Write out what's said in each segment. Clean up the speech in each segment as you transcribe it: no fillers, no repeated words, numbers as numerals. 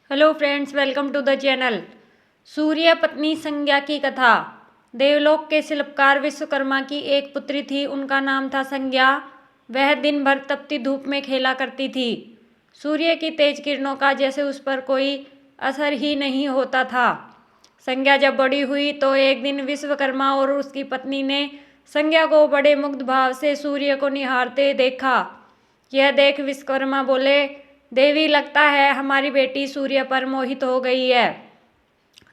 Hello friends, welcome to the channel. Surya पत्नी संज्ञा की कथा। देवलोक के शिल्पकार विश्वकर्मा की एक पुत्री थी। उनका नाम था संज्ञा। वह दिन भर तपती धूप में खेला करती थी। सूर्य की तेज किरणों का जैसे उस पर कोई असर ही नहीं होता था। संज्ञा जब बड़ी हुई तो एक दिन विश्वकर्मा और उसकी पत्नी ने संज्ञा को बड़े मुग्ध भाव से सूर्य को निहारते देखा। यह देख विश्वकर्मा बोले, देवी, लगता है हमारी बेटी सूर्य पर मोहित हो गई है।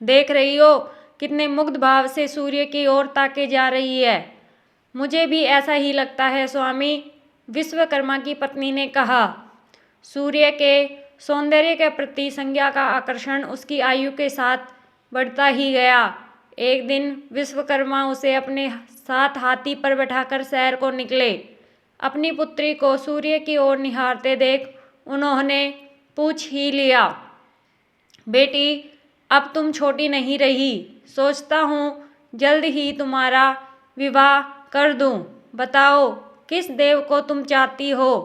देख रही हो कितने मुग्ध भाव से सूर्य की ओर ताके जा रही है। मुझे भी ऐसा ही लगता है स्वामी, विश्वकर्मा की पत्नी ने कहा। सूर्य के सौंदर्य के प्रति संज्ञा का आकर्षण उसकी आयु के साथ बढ़ता ही गया। एक दिन विश्वकर्मा उसे अपने साथ हाथी पर बैठाकर सैर को निकले। अपनी पुत्री को सूर्य की ओर निहारते देख उन्होंने पूछ ही लिया, बेटी, अब तुम छोटी नहीं रही। सोचता हूँ जल्द ही तुम्हारा विवाह कर दूँ। बताओ किस देव को तुम चाहती हो।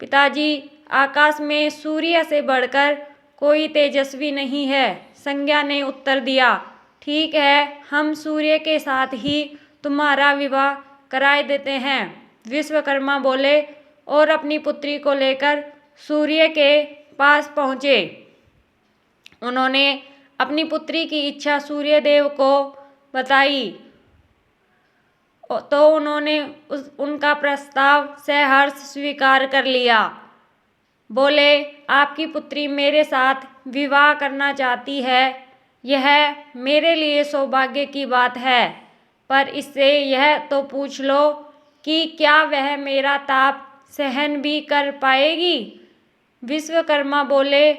पिताजी, आकाश में सूर्य से बढ़कर कोई तेजस्वी नहीं है, संज्ञा ने उत्तर दिया। ठीक है, हम सूर्य के साथ ही तुम्हारा विवाह कराए देते हैं, विश्वकर्मा बोले और अपनी पुत्री को लेकर सूर्य के पास पहुँचे। उन्होंने अपनी पुत्री की इच्छा सूर्य देव को बताई तो उन्होंने उनका प्रस्ताव सहर्ष स्वीकार कर लिया। बोले, आपकी पुत्री मेरे साथ विवाह करना चाहती है, यह मेरे लिए सौभाग्य की बात है, पर इससे यह तो पूछ लो कि क्या वह मेरा ताप सहन भी कर पाएगी। विश्वकर्मा बोले।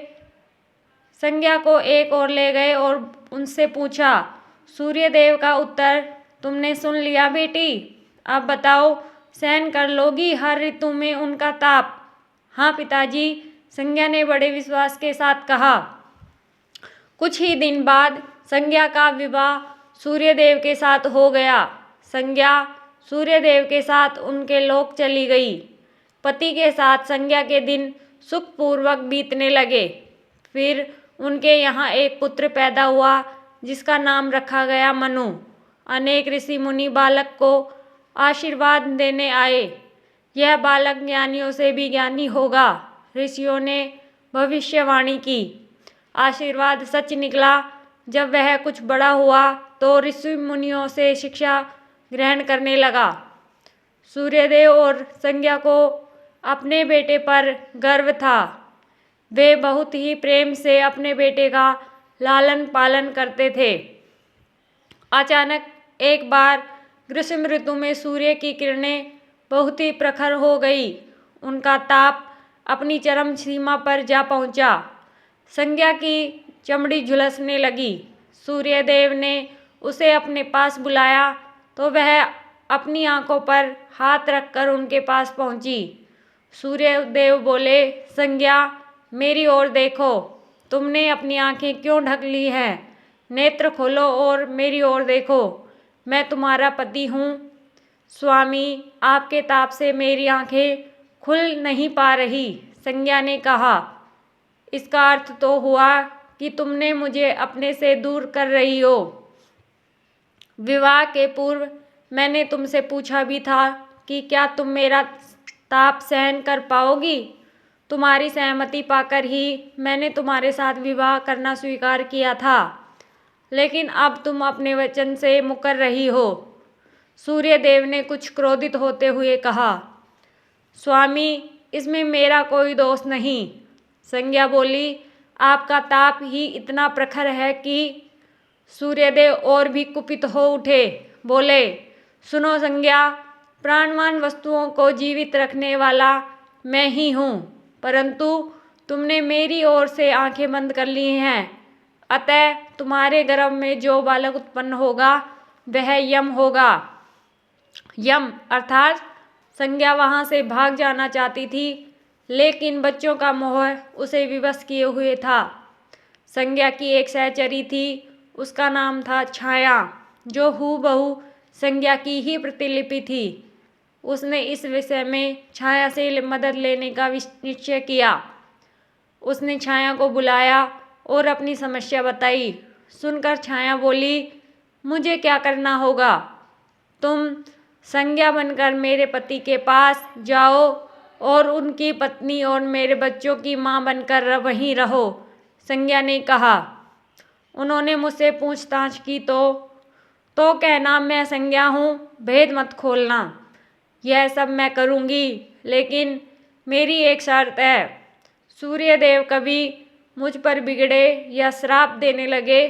संज्ञा को एक ओर ले गए और उनसे पूछा, सूर्यदेव का उत्तर तुमने सुन लिया बेटी, अब बताओ सहन कर लोगी हर ऋतु में उनका ताप। हाँ पिताजी, संज्ञा ने बड़े विश्वास के साथ कहा। कुछ ही दिन बाद संज्ञा का विवाह सूर्यदेव के साथ हो गया। संज्ञा सूर्यदेव के साथ उनके लोक चली गई। पति के साथ संज्ञा के दिन सुखपूर्वक बीतने लगे। फिर उनके यहाँ एक पुत्र पैदा हुआ जिसका नाम रखा गया मनु। अनेक ऋषि मुनि बालक को आशीर्वाद देने आए। यह बालक ज्ञानियों से भी ज्ञानी होगा, ऋषियों ने भविष्यवाणी की। आशीर्वाद सच निकला। जब वह कुछ बड़ा हुआ तो ऋषि मुनियों से शिक्षा ग्रहण करने लगा। सूर्यदेव और संज्ञा को अपने बेटे पर गर्व था। वे बहुत ही प्रेम से अपने बेटे का लालन पालन करते थे। अचानक एक बार ग्रीष्म ऋतु में सूर्य की किरणें बहुत ही प्रखर हो गई। उनका ताप अपनी चरम सीमा पर जा पहुंचा। संज्ञा की चमड़ी झुलसने लगी। सूर्यदेव ने उसे अपने पास बुलाया तो वह अपनी आंखों पर हाथ रखकर उनके पास पहुंची। सूर्यदेव बोले, संज्ञा, मेरी ओर देखो। तुमने अपनी आंखें क्यों ढक ली हैं? नेत्र खोलो और मेरी ओर देखो। मैं तुम्हारा पति हूँ। स्वामी, आपके ताप से मेरी आंखें खुल नहीं पा रही, संज्ञा ने कहा। इसका अर्थ तो हुआ कि तुमने मुझे अपने से दूर कर रही हो। विवाह के पूर्व मैंने तुमसे पूछा भी था कि क्या तुम मेरा ताप सहन कर पाओगी। तुम्हारी सहमति पाकर ही मैंने तुम्हारे साथ विवाह करना स्वीकार किया था, लेकिन अब तुम अपने वचन से मुकर रही हो। सूर्यदेव ने कुछ क्रोधित होते हुए कहा। स्वामी, इसमें मेरा कोई दोष नहीं, संज्ञा बोली। आपका ताप ही इतना प्रखर है कि सूर्यदेव और भी कुपित हो उठे। बोले, सुनो संज्ञा, प्राणवान वस्तुओं को जीवित रखने वाला मैं ही हूँ, परंतु तुमने मेरी ओर से आंखें बंद कर ली हैं। अतः तुम्हारे गर्भ में जो बालक उत्पन्न होगा वह यम होगा। यम अर्थात संज्ञा वहाँ से भाग जाना चाहती थी, लेकिन बच्चों का मोह उसे विवश किए हुए था। संज्ञा की एक सहचरी थी, उसका नाम था छाया, जो हूबहू संज्ञा की ही प्रतिलिपि थी। उसने इस विषय में छाया से मदद लेने का निश्चय किया। उसने छाया को बुलाया और अपनी समस्या बताई। सुनकर छाया बोली, मुझे क्या करना होगा? तुम संज्ञा बनकर मेरे पति के पास जाओ और उनकी पत्नी और मेरे बच्चों की माँ बनकर वहीं रहो, संज्ञा ने कहा। उन्होंने मुझसे पूछताछ की तो कहना मैं संज्ञा हूँ, भेद मत खोलना। यह सब मैं करूँगी, लेकिन मेरी एक शर्त है। सूर्यदेव कभी मुझ पर बिगड़े या श्राप देने लगे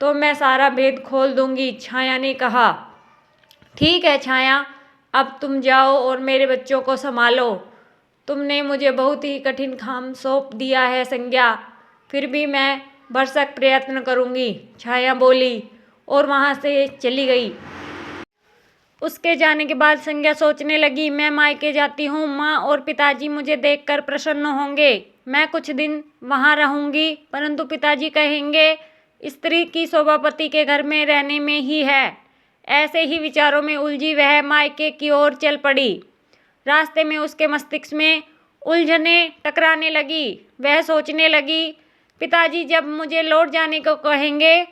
तो मैं सारा भेद खोल दूँगी, छाया ने कहा। ठीक है छाया, अब तुम जाओ और मेरे बच्चों को संभालो। तुमने मुझे बहुत ही कठिन काम सौंप दिया है संज्ञा, फिर भी मैं भरसक प्रयत्न करूँगी, छाया बोली और वहाँ से चली गई। उसके जाने के बाद संज्ञा सोचने लगी, मैं मायके जाती हूँ, माँ और पिताजी मुझे देखकर प्रसन्न होंगे। मैं कुछ दिन वहाँ रहूँगी, परंतु पिताजी कहेंगे स्त्री की शोभा पति के घर में रहने में ही है। ऐसे ही विचारों में उलझी वह मायके की ओर चल पड़ी। रास्ते में उसके मस्तिष्क में उलझनें टकराने लगी। वह सोचने लगी, पिताजी जब मुझे लौट जाने को कहेंगे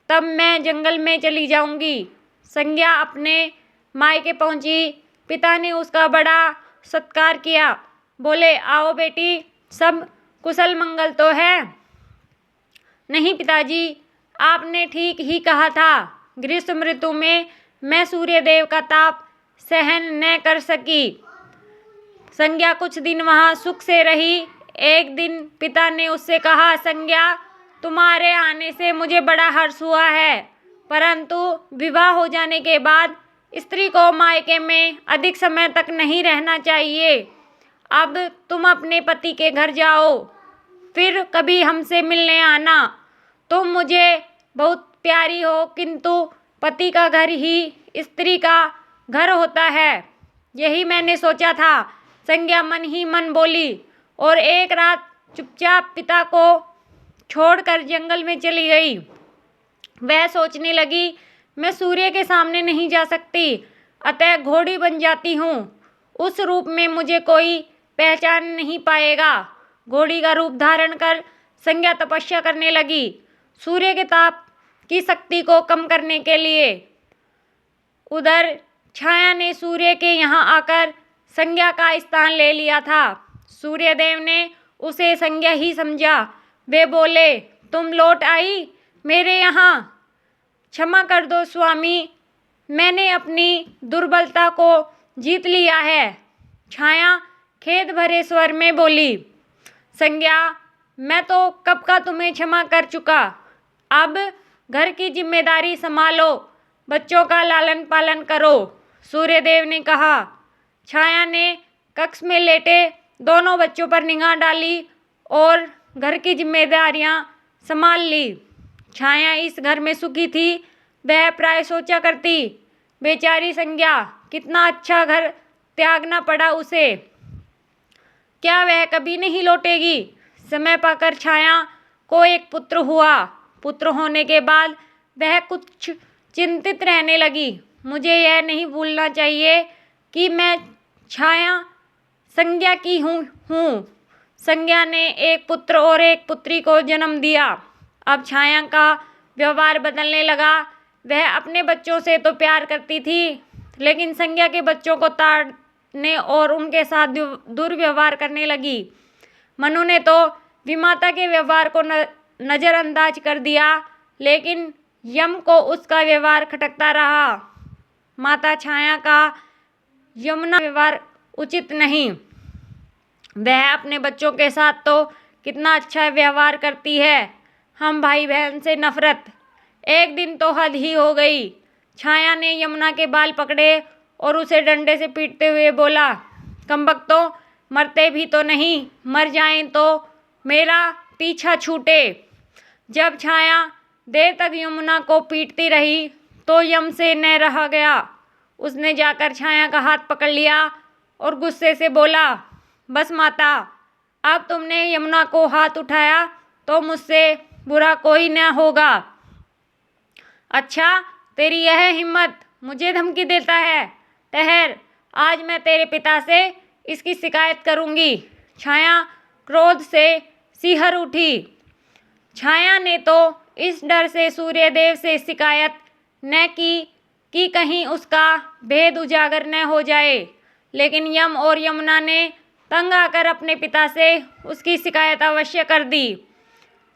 तब मैं जंगल में चली जाऊंगी। संज्ञा अपने मायके पहुंची। पिता ने उसका बड़ा सत्कार किया। बोले, आओ बेटी, सब कुशल मंगल तो है? नहीं पिताजी, आपने ठीक ही कहा था। ग्रीष्म ऋतु में मैं सूर्यदेव का ताप सहन न कर सकी। संज्ञा कुछ दिन वहाँ सुख से रही। एक दिन पिता ने उससे कहा, संज्ञा, तुम्हारे आने से मुझे बड़ा हर्ष हुआ है, परंतु विवाह हो जाने के बाद स्त्री को मायके में अधिक समय तक नहीं रहना चाहिए। अब तुम अपने पति के घर जाओ, फिर कभी हमसे मिलने आना। तुम मुझे बहुत प्यारी हो, किंतु पति का घर ही स्त्री का घर होता है। यही मैंने सोचा था, संज्ञा मन ही मन बोली और एक रात चुपचाप पिता को छोड़कर जंगल में चली गई। वह सोचने लगी, मैं सूर्य के सामने नहीं जा सकती, अतः घोड़ी बन जाती हूँ। उस रूप में मुझे कोई पहचान नहीं पाएगा। घोड़ी का रूप धारण कर संज्ञा तपस्या करने लगी, सूर्य के ताप की शक्ति को कम करने के लिए। उधर छाया ने सूर्य के यहाँ आकर संज्ञा का स्थान ले लिया था। सूर्यदेव ने उसे संज्ञा ही समझा। वे बोले, तुम लौट आई मेरे यहाँ? क्षमा कर दो स्वामी, मैंने अपनी दुर्बलता को जीत लिया है, छाया खेद भरे स्वर में बोली। संज्ञा, मैं तो कब का तुम्हें क्षमा कर चुका। अब घर की जिम्मेदारी संभालो, बच्चों का लालन पालन करो, सूर्यदेव ने कहा। छाया ने कक्ष में लेटे दोनों बच्चों पर निगाह डाली और घर की जिम्मेदारियां संभाल ली। छाया इस घर में सुखी थी। वह प्राय सोचा करती, बेचारी संज्ञा, कितना अच्छा घर त्यागना पड़ा उसे, क्या वह कभी नहीं लौटेगी। समय पाकर छाया को एक पुत्र हुआ। पुत्र होने के बाद वह कुछ चिंतित रहने लगी। मुझे यह नहीं भूलना चाहिए कि मैं छाया संज्ञा की हूँ। संज्ञा ने एक पुत्र और एक पुत्री को जन्म दिया। अब छाया का व्यवहार बदलने लगा। वह अपने बच्चों से तो प्यार करती थी, लेकिन संज्ञा के बच्चों को ताड़ने और उनके साथ दुर्व्यवहार करने लगी। मनु ने तो विमाता के व्यवहार को नज़रअंदाज कर दिया, लेकिन यम को उसका व्यवहार खटकता रहा। माता छाया का यमुना व्यवहार उचित नहीं। वह अपने बच्चों के साथ तो कितना अच्छा व्यवहार करती है, हम भाई बहन से नफरत। एक दिन तो हद ही हो गई। छाया ने यमुना के बाल पकड़े और उसे डंडे से पीटते हुए बोला, कमबख्तों, मरते भी तो नहीं, मर जाएं तो मेरा पीछा छूटे। जब छाया देर तक यमुना को पीटती रही तो यम से न रहा गया। उसने जाकर छाया का हाथ पकड़ लिया और गुस्से से बोला, बस माता, अब तुमने यमुना को हाथ उठाया तो मुझसे बुरा कोई न होगा। अच्छा, तेरी यह हिम्मत मुझे धमकी देता है? ठहर, आज मैं तेरे पिता से इसकी शिकायत करूंगी। छाया क्रोध से सिहर उठी। छाया ने तो इस डर से सूर्यदेव से शिकायत न की कि कहीं उसका भेद उजागर न हो जाए, लेकिन यम और यमुना ने तंग आकर अपने पिता से उसकी शिकायत अवश्य कर दी।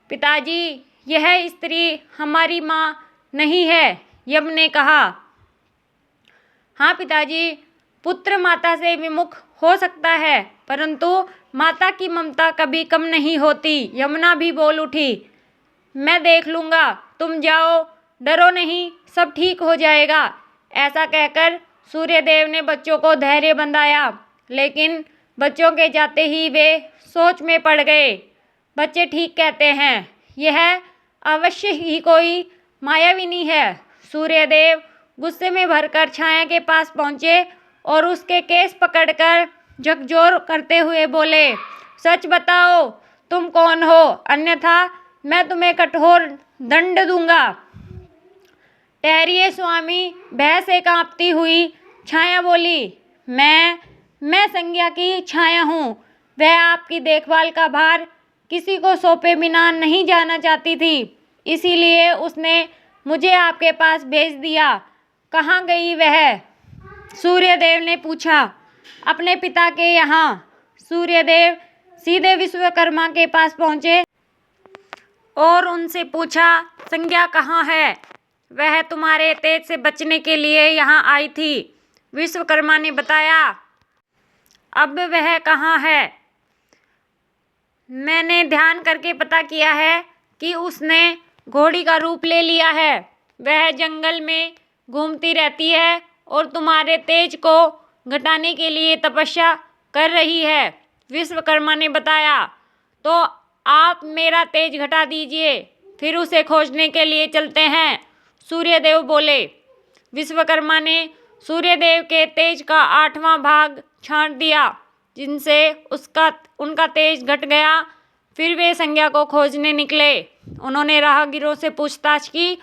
पिताजी, यह स्त्री हमारी माँ नहीं है, यम ने कहा। हाँ पिताजी, पुत्र माता से विमुख हो सकता है, परंतु माता की ममता कभी कम नहीं होती, यमुना भी बोल उठी। मैं देख लूँगा, तुम जाओ, डरो नहीं, सब ठीक हो जाएगा। ऐसा कहकर सूर्यदेव ने बच्चों को धैर्य बंधाया, लेकिन बच्चों के जाते ही वे सोच में पड़ गए। बच्चे ठीक कहते हैं, यह अवश्य ही कोई मायाविनी है। सूर्यदेव गुस्से में भरकर छाया के पास पहुँचे और उसके केस पकड़कर झकझोर करते हुए बोले, सच बताओ, तुम कौन हो, अन्यथा मैं तुम्हें कठोर दंड दूंगा। ठहरिए स्वामी, भय से कांपती हुई छाया बोली, मैं संज्ञा की छाया हूँ। वह आपकी देखभाल का भार किसी को सौंपे बिना नहीं जाना चाहती थी, इसीलिए उसने मुझे आपके पास भेज दिया। कहाँ गई वह? सूर्यदेव ने पूछा। अपने पिता के यहाँ। सूर्यदेव सीधे विश्वकर्मा के पास पहुँचे और उनसे पूछा, संज्ञा कहाँ है? वह तुम्हारे तेज से बचने के लिए यहाँ आई थी, विश्वकर्मा ने बताया। अब वह कहाँ है? मैंने ध्यान करके पता किया है कि उसने घोड़ी का रूप ले लिया है। वह जंगल में घूमती रहती है और तुम्हारे तेज को घटाने के लिए तपस्या कर रही है, विश्वकर्मा ने बताया। तो आप मेरा तेज घटा दीजिए, फिर उसे खोजने के लिए चलते हैं, सूर्यदेव बोले। विश्वकर्मा ने सूर्यदेव के तेज का 8वां भाग छांट दिया, जिनसे उनका तेज घट गया। फिर वे संज्ञा को खोजने निकले। उन्होंने राहगीरों से पूछताछ की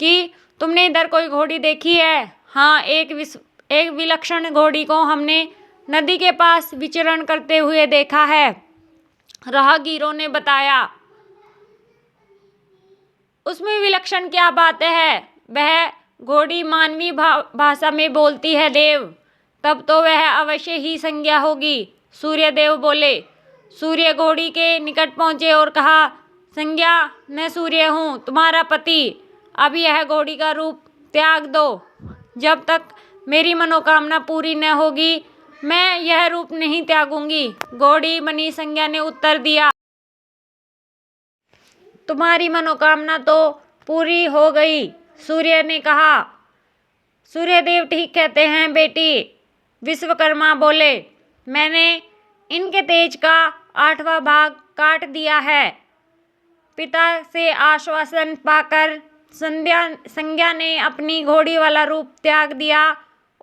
कि तुमने इधर कोई घोड़ी देखी है? हाँ, एक विलक्षण घोड़ी को हमने नदी के पास विचरण करते हुए देखा है, राहगीरों ने बताया। उसमें विलक्षण क्या बात है? वह घोड़ी मानवीय भाषा में बोलती है देव, तब तो वह अवश्य ही संज्ञा होगी, सूर्यदेव बोले। सूर्य घोड़ी के निकट पहुँचे और कहा, संज्ञा, मैं सूर्य हूँ, तुम्हारा पति। अब यह घोड़ी का रूप त्याग दो। जब तक मेरी मनोकामना पूरी न होगी, मैं यह रूप नहीं त्यागूंगी, घोड़ी बनी संज्ञा ने उत्तर दिया। तुम्हारी मनोकामना तो पूरी हो गई, सूर्य ने कहा। सूर्यदेव ठीक कहते हैं बेटी, विश्वकर्मा बोले। मैंने इनके तेज का 8वां भाग काट दिया है। पिता से आश्वासन पाकर संज्ञा ने अपनी घोड़ी वाला रूप त्याग दिया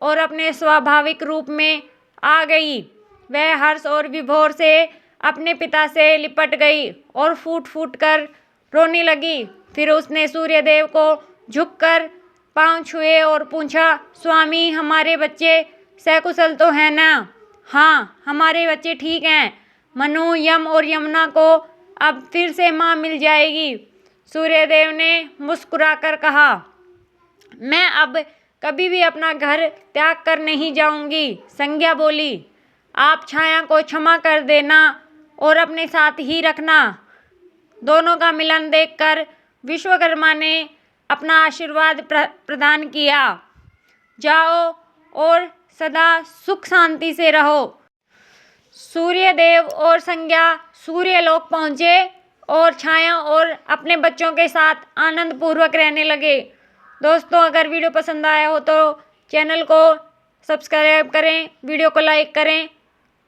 और अपने स्वाभाविक रूप में आ गई। वह हर्ष और विभोर से अपने पिता से लिपट गई और फूट फूट कर रोने लगी। फिर उसने सूर्यदेव को झुककर पांव छुए और पूछा, स्वामी, हमारे बच्चे सकुशल तो हैं ना? हाँ, हमारे बच्चे ठीक हैं। मनु, यम और यमुना को अब फिर से माँ मिल जाएगी, सूर्यदेव ने मुस्कुराकर कहा। मैं अब कभी भी अपना घर त्याग कर नहीं जाऊंगी, संज्ञा बोली। आप छाया को क्षमा कर देना और अपने साथ ही रखना। दोनों का मिलन देखकर विश्वकर्मा ने अपना आशीर्वाद प्रदान किया। जाओ और सदा सुख शांति से रहो। सूर्यदेव और संज्ञा सूर्यलोक पहुँचे और छाया और अपने बच्चों के साथ आनंद पूर्वक रहने लगे। दोस्तों, अगर वीडियो पसंद आया हो तो चैनल को सब्सक्राइब करें, वीडियो को लाइक करें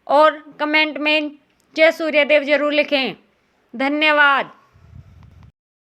और कमेंट में जय सूर्यदेव जरूर लिखें। धन्यवाद।